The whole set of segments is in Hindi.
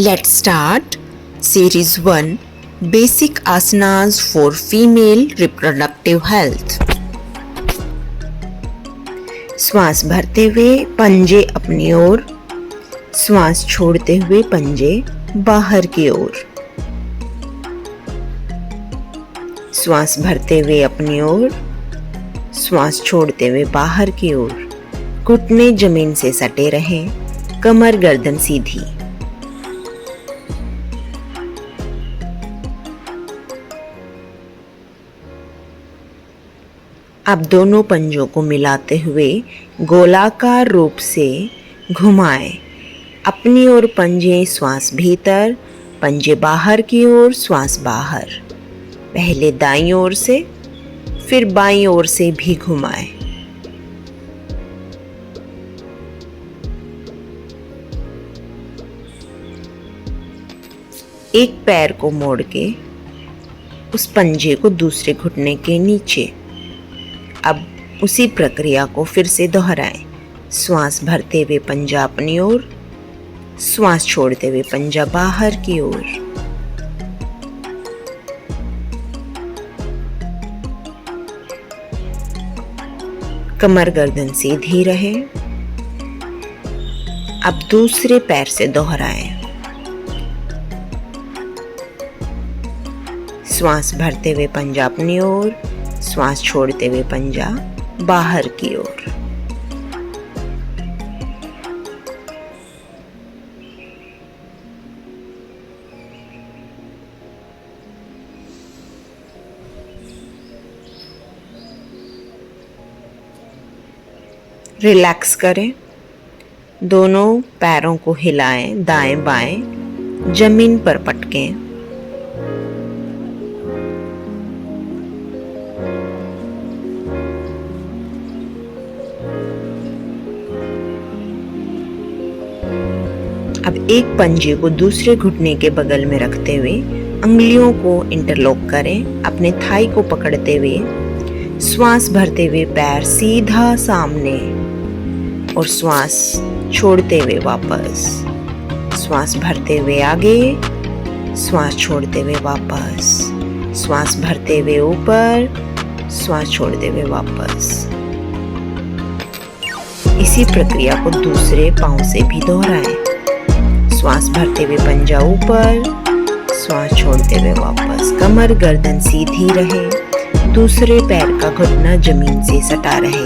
Let's start Series 1 Basic Asanas for Female Reproductive Health. श्वास भरते हुए पंजे अपनी ओर, श्वास छोड़ते हुए पंजे बाहर की ओर। श्वास भरते हुए अपनी ओर, श्वास छोड़ते हुए बाहर की ओर। घुटने जमीन से सटे रहें, कमर गर्दन सीधी। अब दोनों पंजों को मिलाते हुए गोलाकार रूप से घुमाएं। अपनी ओर पंजे, श्वास भीतर, पंजे बाहर की ओर, श्वास बाहर। पहले दाईं ओर से, फिर बाईं ओर से भी घुमाएं। एक पैर को मोड़ के उस पंजे को दूसरे घुटने के नीचे। अब उसी प्रक्रिया को फिर से दोहराएं। श्वास भरते हुए पंजा अपनी ओर, श्वास छोड़ते हुए पंजा बाहर की ओर। कमर गर्दन सीधी रहे। अब दूसरे पैर से दोहराएं। श्वास भरते हुए पंजा अपनी ओर, श्वास छोड़ते हुए पंजा बाहर की ओर। रिलैक्स करें। दोनों पैरों को हिलाएं, दाएं बाएं, जमीन पर पटकें। अब एक पंजे को दूसरे घुटने के बगल में रखते हुए अंगुलियों को इंटरलॉक करें। अपने थाई को पकड़ते हुए श्वास भरते हुए पैर सीधा सामने और श्वास छोड़ते हुए वापस। श्वास भरते हुए आगे, श्वास छोड़ते हुए वापस। श्वास भरते हुए ऊपर, श्वास छोड़ते हुए वापस। इसी प्रक्रिया को दूसरे पांव से भी दोहराएं। श्वास भरते हुए पंजा ऊपर, श्वास छोड़ते हुए वापस। कमर गर्दन सीधी रहे, दूसरे पैर का घुटना जमीन से सटा रहे।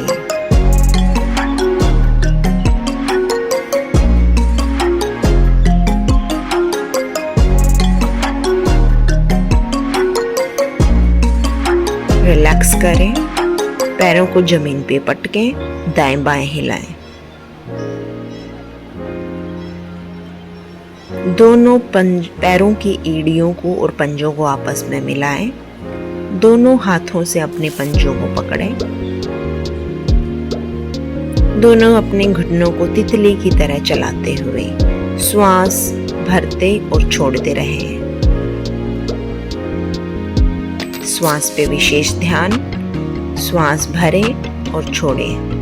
रिलैक्स करें। पैरों को जमीन पे पटकें, दाएं बाएं हिलाएं। दोनों पैरों की एड़ियों को और पंजों को आपस में मिलाएं। दोनों हाथों से अपने पंजों को पकड़ें। दोनों अपने घुटनों को तितली की तरह चलाते हुए श्वास भरते और छोड़ते रहें। श्वास पे विशेष ध्यान। श्वास भरें और छोड़ें।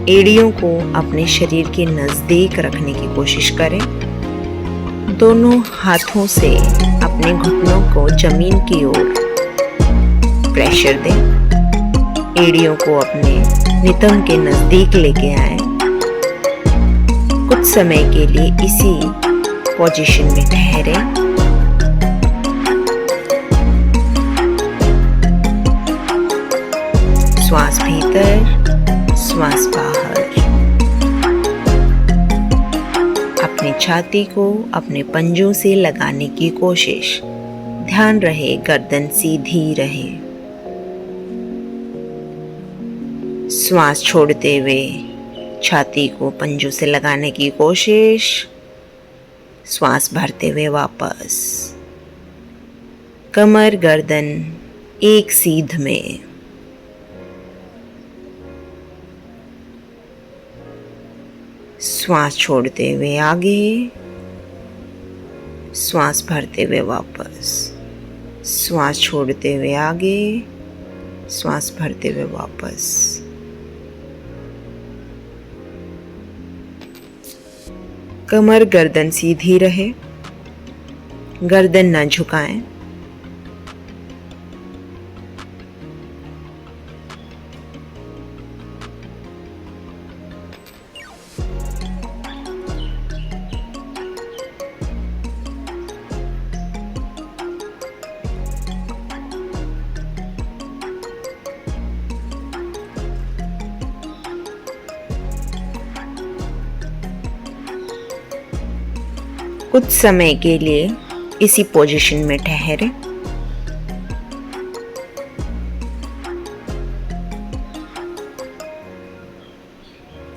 एड़ियों को अपने शरीर के नजदीक रखने की कोशिश करें। दोनों हाथों से अपने घुटनों को जमीन की ओर प्रेशर दें। एड़ियों को अपने नितंब के नजदीक लेके आएं। कुछ समय के लिए इसी पोजीशन में ठहरें। श्वास भीतर, श्वास बाहर। अपनी छाती को अपने पंजों से लगाने की कोशिश। ध्यान रहे गर्दन सीधी रहे। श्वास छोड़ते हुए छाती को पंजों से लगाने की कोशिश। श्वास भरते हुए वापस। कमर गर्दन एक सीध में। श्वास छोड़ते हुए आगे, श्वास भरते हुए वापस। श्वास छोड़ते हुए आगे, श्वास भरते हुए वापस। कमर गर्दन सीधी रहे, गर्दन ना झुकाएं। कुछ समय के लिए इसी पोजीशन में ठहरे।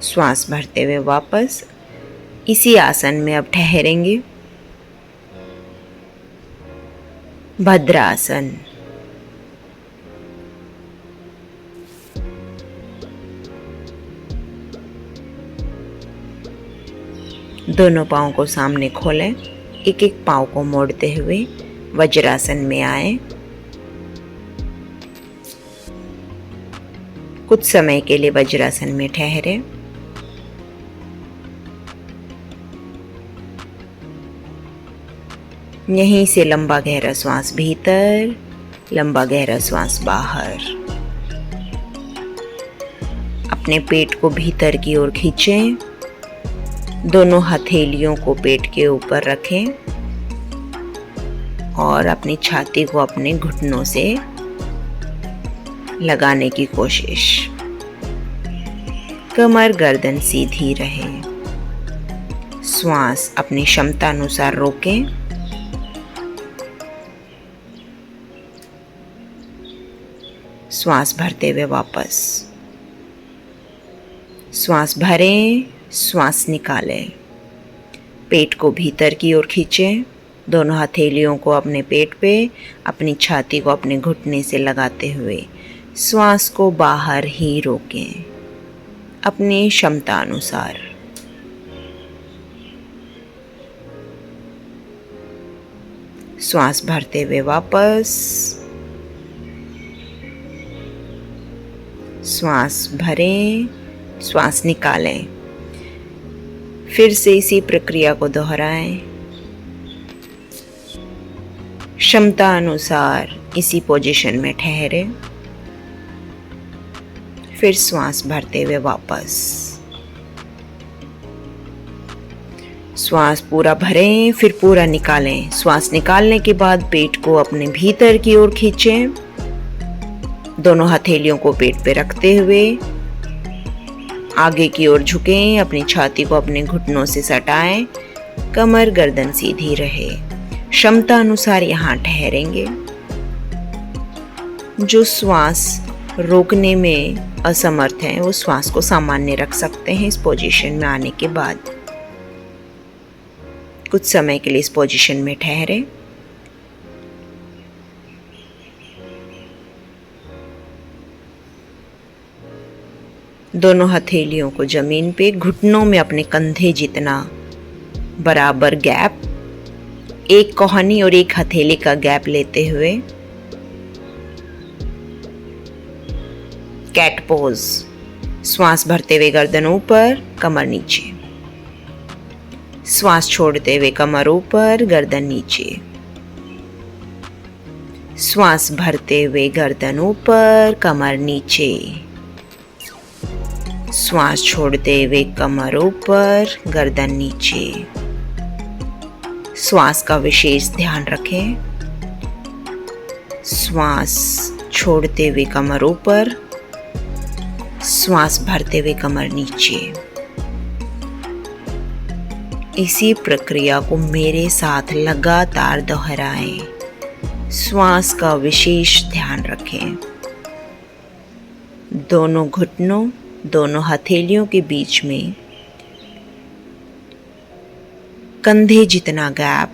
श्वास भरते हुए वापस इसी आसन में अब ठहरेंगे। भद्रासन। दोनों पाँव को सामने खोलें, एक एक पाँव को मोड़ते हुए वज्रासन में आए। कुछ समय के लिए वज्रासन में ठहरे। यहीं से लंबा गहरा श्वास भीतर, लंबा गहरा श्वास बाहर। अपने पेट को भीतर की ओर खींचें। दोनों हथेलियों को पेट के ऊपर रखें और अपनी छाती को अपने घुटनों से लगाने की कोशिश। कमर गर्दन सीधी रहे। श्वास अपनी क्षमता अनुसार रोकें। श्वास भरते हुए वापस। श्वास भरें, श्वास निकालें। पेट को भीतर की ओर खींचें। दोनों हथेलियों को अपने पेट पे, अपनी छाती को अपने घुटने से लगाते हुए श्वास को बाहर ही रोकें अपनी क्षमता अनुसार। श्वास भरते हुए वापस। श्वास भरें, श्वास निकालें। फिर से इसी प्रक्रिया को दोहराएं। क्षमता अनुसार इसी पोजीशन में ठहरे। फिर श्वास भरते हुए वापस। श्वास पूरा भरें, फिर पूरा निकालें। श्वास निकालने के बाद पेट को अपने भीतर की ओर खींचें। दोनों हथेलियों को पेट पे रखते हुए आगे की ओर झुकें। अपनी छाती को अपने घुटनों से सटाएं। कमर गर्दन सीधी रहे। क्षमता अनुसार यहाँ ठहरेंगे। जो श्वास रोकने में असमर्थ हैं वो श्वास को सामान्य रख सकते हैं। इस पोजीशन में आने के बाद कुछ समय के लिए इस पोजीशन में ठहरे। दोनों हथेलियों को जमीन पे, घुटनों में अपने कंधे जितना बराबर गैप, एक कोहनी और एक हथेली का गैप लेते हुए कैट पोज। श्वास भरते हुए गर्दन ऊपर, कमर नीचे। श्वास छोड़ते हुए कमर ऊपर, गर्दन नीचे। श्वास भरते हुए गर्दन ऊपर, कमर नीचे। श्वास छोड़ते हुए कमर ऊपर, गर्दन नीचे। श्वास का विशेष ध्यान रखें। श्वास छोड़ते हुए कमर ऊपर, श्वास भरते हुए कमर नीचे। इसी प्रक्रिया को मेरे साथ लगातार दोहराएं। श्वास का विशेष ध्यान रखें। दोनों घुटनों, दोनों हथेलियों के बीच में कंधे जितना गैप,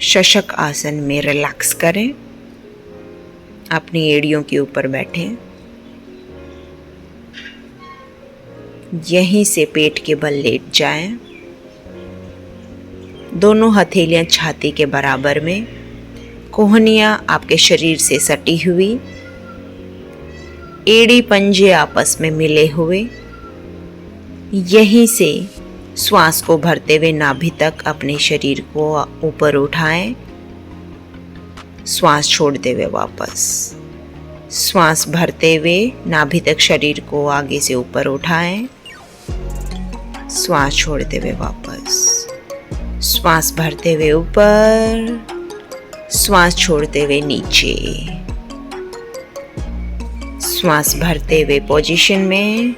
शशक आसन में रिलैक्स करें। अपनी एड़ियों के ऊपर बैठें। यहीं से पेट के बल लेट जाएं। दोनों हथेलियां छाती के बराबर में, कोहनियाँ आपके शरीर से सटी हुई, एड़ी पंजे आपस में मिले हुए। यहीं से श्वास को भरते हुए नाभि तक अपने शरीर को ऊपर उठाएं, श्वास छोड़ते हुए वापस। श्वास भरते हुए नाभि तक शरीर को आगे से ऊपर उठाएं, श्वास छोड़ते हुए वापस। श्वास भरते हुए ऊपर, श्वास छोड़ते हुए नीचे। श्वास भरते हुए पोजीशन में,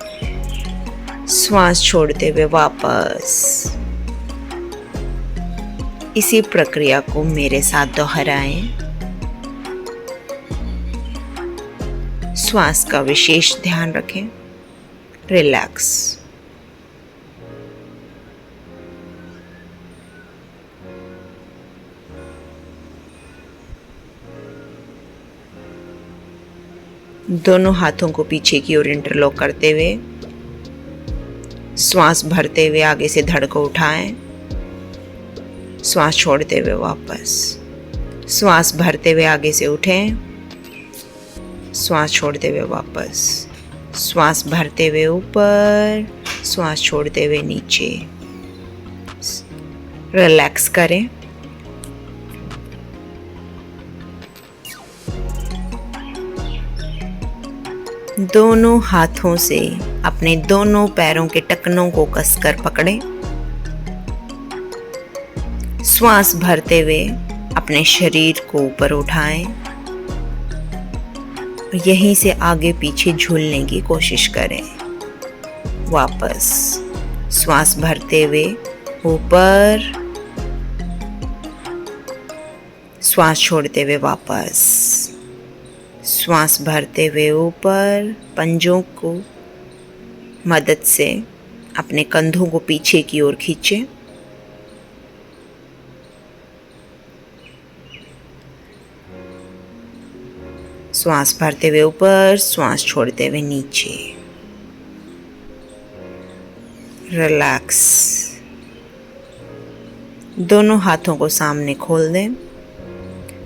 श्वास छोड़ते हुए वापस। इसी प्रक्रिया को मेरे साथ दोहराएं। श्वास का विशेष ध्यान रखें। रिलैक्स। दोनों हाथों को पीछे की ओर इंटरलॉक करते हुए श्वास भरते हुए आगे से धड़ को उठाएं, श्वास छोड़ते हुए वापस। श्वास भरते हुए आगे से उठें, श्वास छोड़ते हुए वापस। श्वास भरते हुए ऊपर, श्वास छोड़ते हुए नीचे। रिलैक्स करें। दोनों हाथों से अपने दोनों पैरों के टखनों को कसकर पकड़ें। श्वास भरते हुए अपने शरीर को ऊपर उठाएं। यहीं से आगे पीछे झूलने की कोशिश करें। वापस श्वास भरते हुए ऊपर, श्वास छोड़ते हुए वापस। श्वास भरते हुए ऊपर, पंजों को मदद से अपने कंधों को पीछे की ओर खींचें। श्वास भरते हुए ऊपर, श्वास छोड़ते हुए नीचे। रिलैक्स। दोनों हाथों को सामने खोल दें।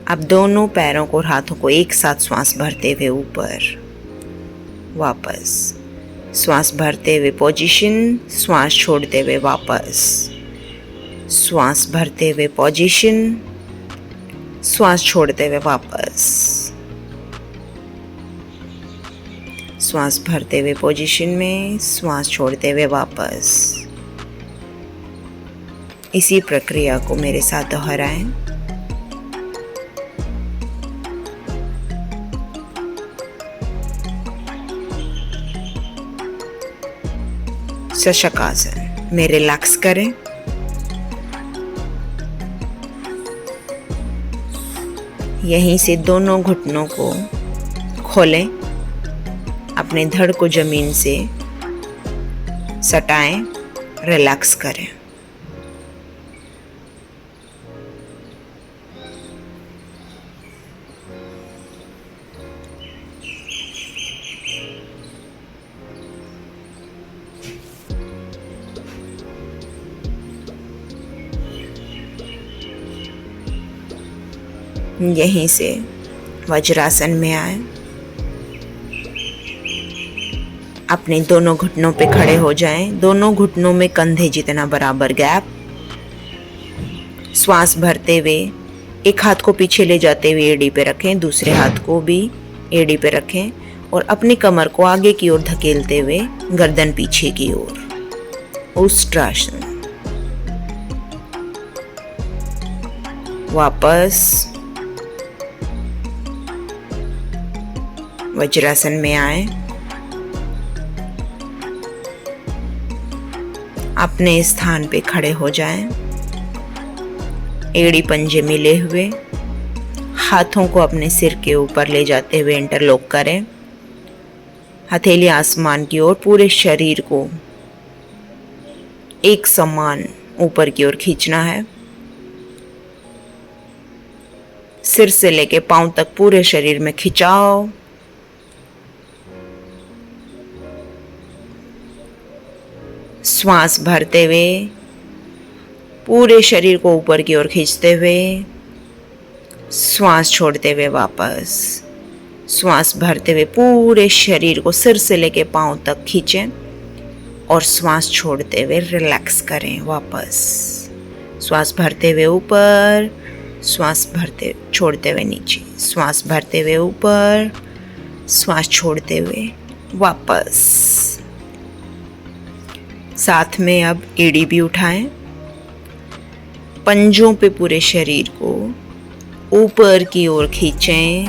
अब दोनों पैरों को और हाथों को एक साथ श्वास भरते हुए ऊपर, वापस। श्वास भरते हुए पोजीशन, श्वास छोड़ते हुए वापस। श्वास भरते हुए पोजीशन, श्वास छोड़ते हुए वापस। श्वास भरते हुए पोजीशन में, श्वास छोड़ते हुए वापस। इसी प्रक्रिया को मेरे साथ दोहराएं। शशकासन में रिलैक्स करें। यहीं से दोनों घुटनों को खोलें, अपने धड़ को जमीन से सटाएं, रिलैक्स करें। यहीं से वज्रासन में आए। अपने दोनों घुटनों पे खड़े हो जाएं। दोनों घुटनों में कंधे जितना बराबर गैप। श्वास भरते हुए एक हाथ को पीछे ले जाते हुए एड़ी पे रखें, दूसरे हाथ को भी एड़ी पे रखें और अपनी कमर को आगे की ओर धकेलते हुए गर्दन पीछे की ओर। उष्ट्रासन। वापस वज्रासन में आए। अपने स्थान पे खड़े हो जाएं। एड़ी पंजे मिले हुए, हाथों को अपने सिर के ऊपर ले जाते हुए इंटरलॉक करें। हथेली आसमान की ओर, पूरे शरीर को एक समान ऊपर की ओर खींचना है। सिर से लेके पांव तक पूरे शरीर में खिंचाव। श्वास भरते हुए पूरे शरीर को ऊपर की ओर खींचते हुए श्वास छोड़ते हुए वापस। श्वास भरते हुए पूरे शरीर को सिर से लेके पांव तक खींचें और श्वास छोड़ते हुए रिलैक्स करें वापस। श्वास भरते हुए ऊपर, श्वास भरते छोड़ते हुए नीचे, श्वास भरते हुए ऊपर, श्वास छोड़ते हुए वापस। साथ में अब एड़ी भी उठाएं, पंजों पे पूरे शरीर को ऊपर की ओर खींचें,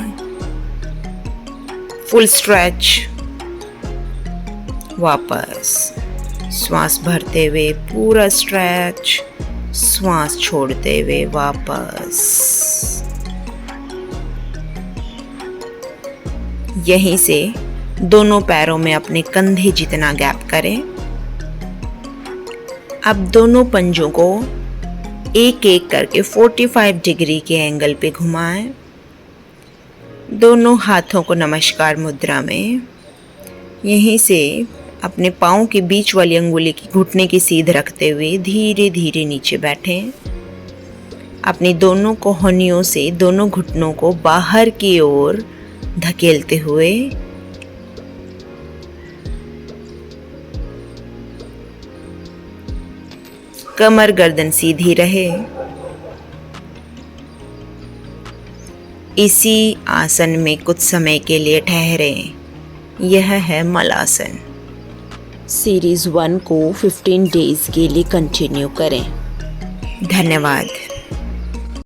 फुल स्ट्रेच। वापस श्वास भरते हुए पूरा स्ट्रेच, श्वास छोड़ते हुए वापस। यहीं से दोनों पैरों में अपने कंधे जितना गैप करें। अब दोनों पंजों को एक एक करके 45 डिग्री के एंगल पे घुमाएं। दोनों हाथों को नमस्कार मुद्रा में। यहीं से अपने पाँव के बीच वाली अंगुली की घुटने की सीध रखते हुए धीरे धीरे नीचे बैठें। अपनी दोनों कोहनियों से दोनों घुटनों को बाहर की ओर धकेलते हुए कमर गर्दन सीधी रहे। इसी आसन में कुछ समय के लिए ठहरें। यह है मलासन। सीरीज 1 को 15 डेज के लिए कंटिन्यू करें। धन्यवाद।